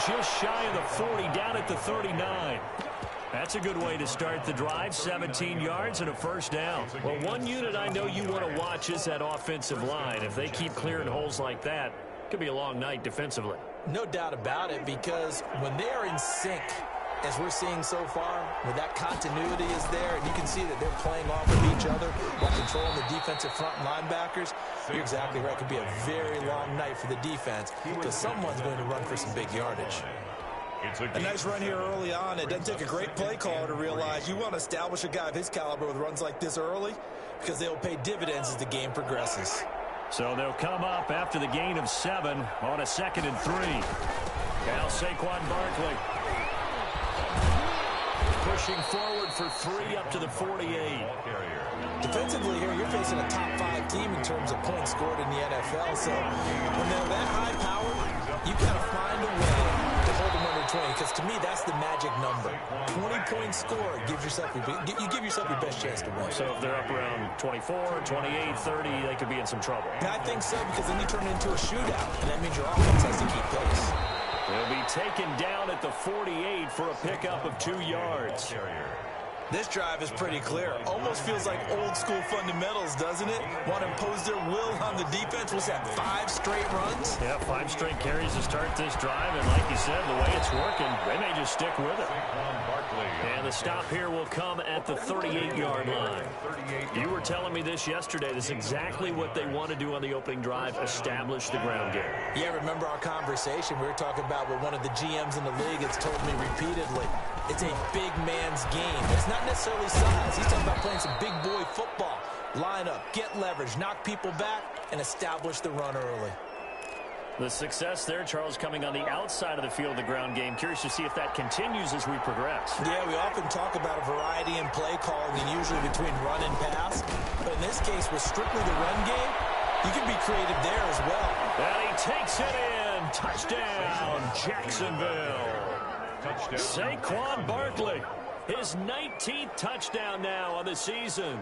just shy of the 40, down at the 39. That's a good way to start the drive, 17 yards and a first down. Well, one unit I know you want to watch is that offensive line. If they keep clearing holes like that, it could be a long night defensively. No doubt about it, because when they are in sync, as we're seeing so far, where that continuity is there, and you can see that they're playing off of each other while controlling the defensive front linebackers, you're exactly right. It could be a very long night for the defense because someone's going to run for some big yardage. A nice run here early on. It doesn't take a great play caller to realize you want to establish a guy of his caliber with runs like this early because they'll pay dividends as the game progresses. So they'll come up after the gain of 7 on a 2nd and 3. Now Saquon Barkley pushing forward for 3 up to the 48. Defensively here, you're facing a top 5 team in terms of points scored in the NFL. So when they're that high powered, you got to find a way to hold them under 20, because to me that's the magic number. 20-point score gives yourself you give yourself your best chance to win. So if they're up around 24, 28, 30, they could be in some trouble. And I think so, because then you turn it into a shootout, and that means your offense has to keep pace. They'll be taken down at the 48 for a pickup of 2 yards. This drive is pretty clear. Almost feels like old school fundamentals, doesn't it? Want to impose their will on the defense. What's that, 5 straight runs? Yeah, 5 straight carries to start this drive. And like you said, the way it's working, they may just stick with it. And the stop here will come at the 38-yard line. You were telling me this yesterday. This is exactly what they want to do on the opening drive, establish the ground game. Yeah, remember our conversation? We were talking about what one of the GMs in the league has told me repeatedly. It's a big man's game. It's not necessarily size. He's talking about playing some big boy football. Line up, get leverage, knock people back, and establish the run early. The success there, Charles, coming on the outside of the field, the ground game. Curious to see if that continues as we progress. Yeah, we often talk about a variety in play calling, and usually between run and pass. But in this case, with strictly the run game, you can be creative there as well. And he takes it in. Touchdown, Jacksonville. Saquon Barkley, his 19th touchdown now on the season.